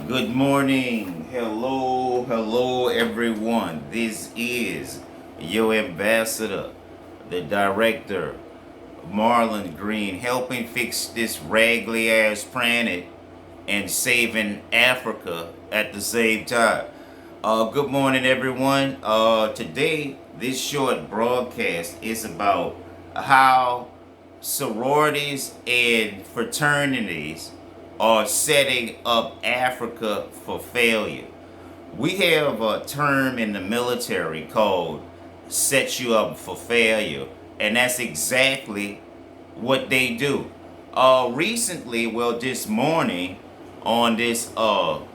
Good morning. Hello, everyone. This is your ambassador, the director, Marlon Green, helping fix this raggedy ass planet and saving Africa at the same time. Good morning, everyone. Today, this short broadcast is about how sororities and fraternities are setting up Africa for failure. We have a term in the military called set you up for failure, and that's exactly what they do. Recently, this morning, on this June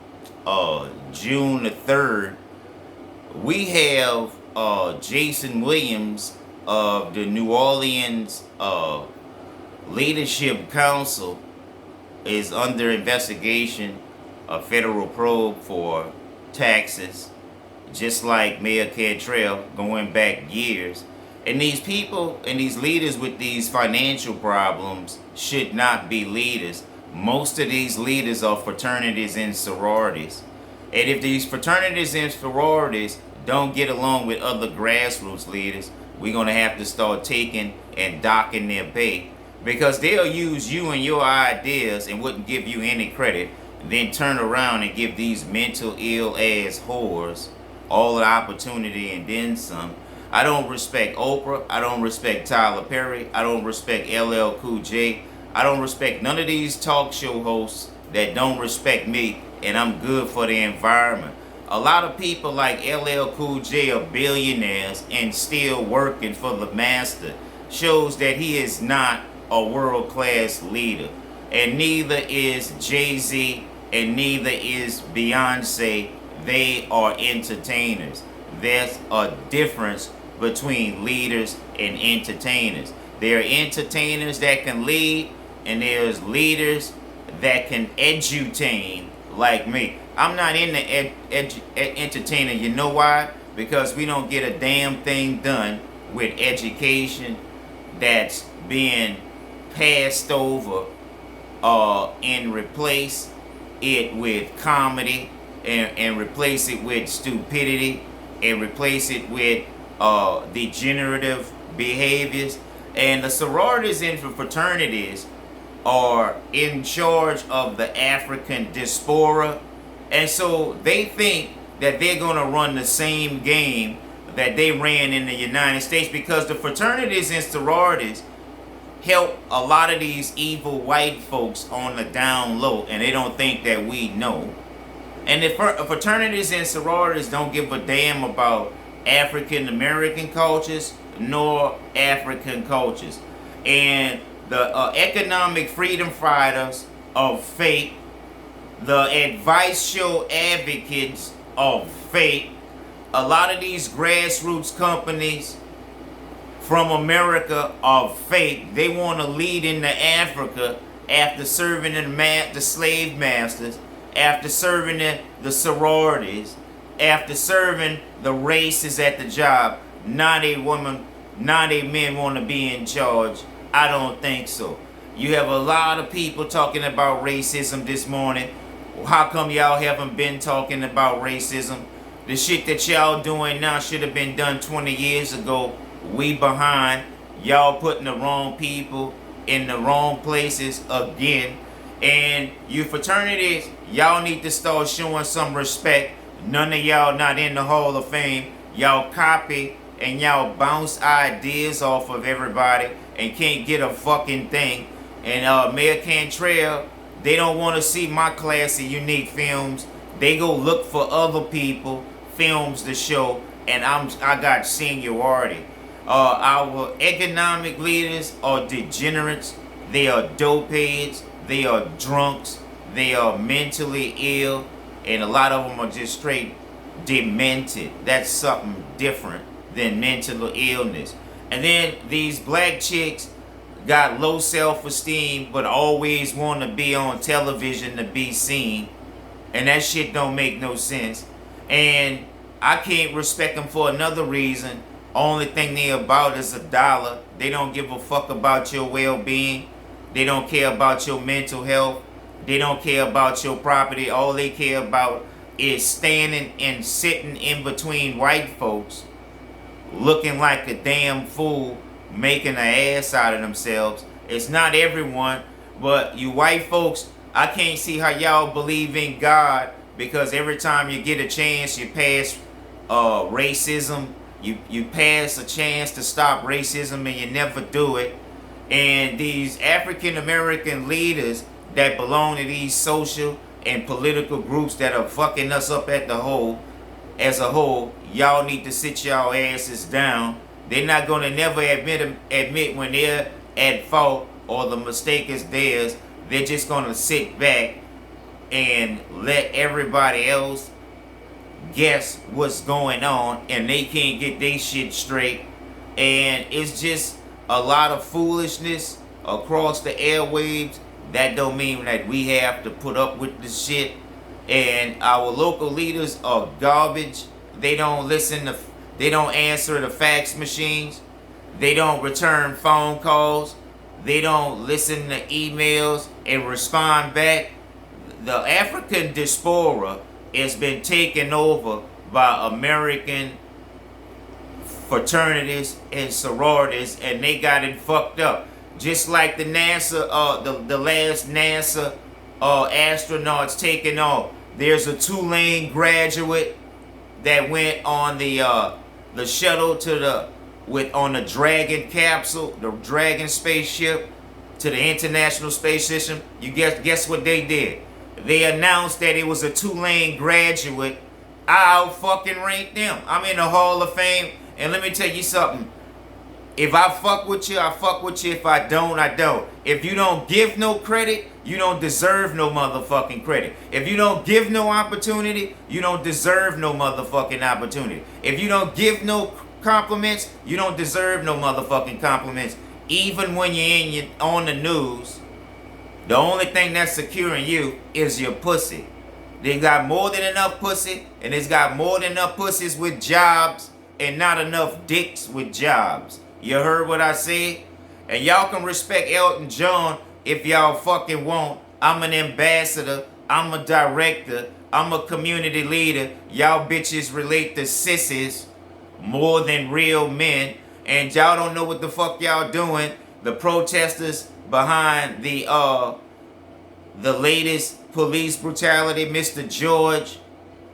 the 3rd, we have Jason Williams of the New Orleans Leadership Council is under investigation, a federal probe for taxes, just like Mayor Cantrell going back years. And these people and these leaders with these financial problems should not be leaders. Most of these leaders are fraternities and sororities. And if these fraternities and sororities don't get along with other grassroots leaders, we're going to have to start taking and docking their pay, because they'll use you and your ideas and wouldn't give you any credit, and then turn around and give these mental ill ass whores all the opportunity and then some. I don't respect Oprah. I don't respect Tyler Perry. I don't respect LL Cool J. I don't respect none of these talk show hosts that don't respect me, and I'm good for the environment. A lot of people like LL Cool J are billionaires and still working for the master. Shows that he is not a world-class leader. And neither is Jay-Z and neither is Beyonce. They are entertainers. There's a difference between leaders and entertainers. There are entertainers that can lead, and there's leaders that can edutain, like me. I'm not into entertaining. You know why? Because we don't get a damn thing done with education that's being passed over and replace it with comedy, and replace it with stupidity, and replace it with degenerative behaviors. And the sororities and fraternities are in charge of the African Diaspora, and so they think that they're going to run the same game that they ran in the United States, because the fraternities and sororities help a lot of these evil white folks on the down low, and they don't think that we know. And the fraternities and sororities don't give a damn about African American cultures nor African cultures. And the economic freedom fighters of fake, the advice show advocates of fake, a lot of these grassroots companies from America are fake. They want to lead into Africa after serving the slave masters, after serving the sororities, after serving the races at the job. Not a woman, not a men want to be in charge. I don't think so. You have a lot of people talking about racism this morning. How come y'all haven't been talking about racism? The shit that y'all doing now should have been done 20 years ago. We behind. Y'all putting the wrong people in the wrong places again. And you fraternities, y'all need to start showing some respect. None of y'all not in the Hall of Fame. Y'all copy and y'all bounce ideas off of everybody and can't get a fucking thing. And Mayor Cantrell, they don't want to see my classy, unique films. They go look for other people films to show, and I got seniority. Our economic leaders are degenerates. They are dopeheads. They are drunks. They are mentally ill, and a lot of them are just straight demented. That's something different than mental illness. And then these black chicks got low self-esteem, but always want to be on television to be seen, and that shit don't make no sense. And I can't respect them for another reason. Only thing they about is $1. They don't give a fuck about your well-being. They don't care about your mental health. They don't care about your property. All they care about is standing and sitting in between white folks, looking like a damn fool, making an ass out of themselves. It's not everyone, but you white folks, I can't see how y'all believe in God, because every time you get a chance, you pass racism. You pass a chance to stop racism and you never do it. And these African American leaders that belong to these social and political groups that are fucking us up as a whole, y'all need to sit y'all asses down. They're not gonna never admit when they're at fault or the mistake is theirs. They're just gonna sit back and let everybody else guess what's going on, and they can't get their shit straight. And it's just a lot of foolishness across the airwaves. That don't mean that we have to put up with the shit. And our local leaders are garbage. They don't they don't answer the fax machines. They don't return phone calls. They don't listen to emails and respond back. The African Diaspora has been taken over by American fraternities and sororities, and they got it fucked up. Just like the NASA, the last NASA astronauts taking off. There's a Tulane graduate that went on the shuttle to on the Dragon capsule, the Dragon spaceship, to the International Space Station. You guess what they did? They announced that it was a Tulane graduate. I'll fucking rank them. I'm in the Hall of Fame, and let me tell you something. If I fuck with you, I fuck with you. If I don't, I don't. If you don't give no credit, you don't deserve no motherfucking credit. If you don't give no opportunity, you don't deserve no motherfucking opportunity. If you don't give no compliments, you don't deserve no motherfucking compliments. Even when you're on the news, the only thing that's securing you is your pussy. They got more than enough pussy, and it's got more than enough pussies with jobs and not enough dicks with jobs. You heard what I said? And y'all can respect Elton John if y'all fucking want. I'm an ambassador. I'm a director. I'm a community leader. Y'all bitches relate to sissies more than real men. And y'all don't know what the fuck y'all doing. The protesters behind the latest police brutality, Mr. George,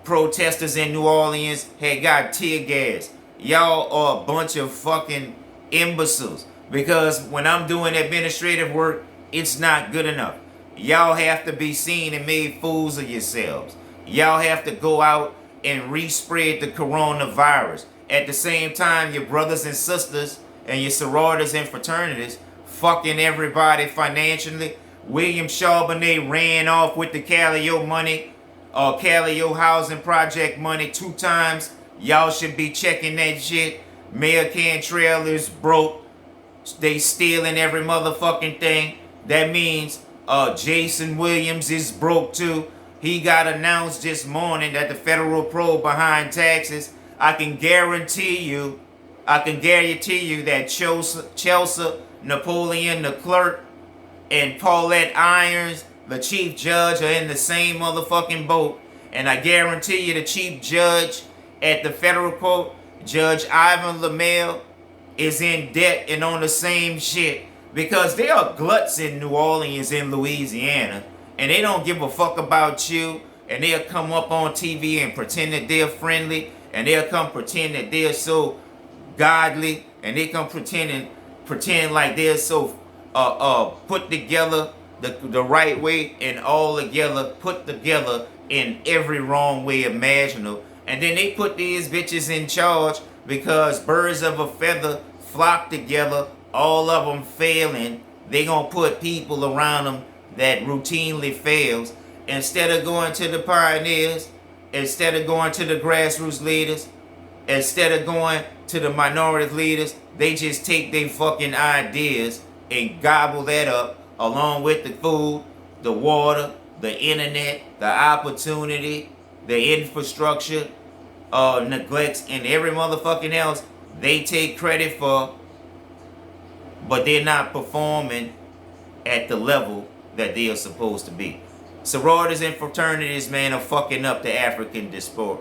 protesters in New Orleans had got tear gas. Y'all are a bunch of fucking imbeciles, because when I'm doing administrative work, it's not good enough. Y'all have to be seen and made fools of yourselves. Y'all have to go out and respread the coronavirus. At the same time, your brothers and sisters and your sororities and fraternities fucking everybody financially. William Charbonnet ran off with the Calio money, Calio housing project money 2 times. Y'all should be checking that shit. Mayor Cantrell is broke. They stealing every motherfucking thing. That means Jason Williams is broke too. He got announced this morning that the federal probe behind taxes. I can guarantee you that Chelsea Napoleon, the clerk, and Paulette Irons, the chief judge, are in the same motherfucking boat. And I guarantee you the chief judge at the federal court, Judge Ivan LaMelle, is in debt and on the same shit, because there are gluts in New Orleans and Louisiana, and they don't give a fuck about you, and they'll come up on TV and pretend that they're friendly, and they'll come pretend that they're so godly, and they come pretend like they're so put together the right way, and all together, put together in every wrong way imaginable. And then they put these bitches in charge because birds of a feather flock together, all of them failing. They gonna put people around them that routinely fails. Instead of going to the pioneers, instead of going to the grassroots leaders, instead of going to the minority leaders, they just take their fucking ideas and gobble that up, along with the food, the water, the internet, the opportunity, the infrastructure, neglects, and every motherfucking else they take credit for, but they're not performing at the level that they are supposed to be. Sororities and fraternities, man, are fucking up the African diaspora.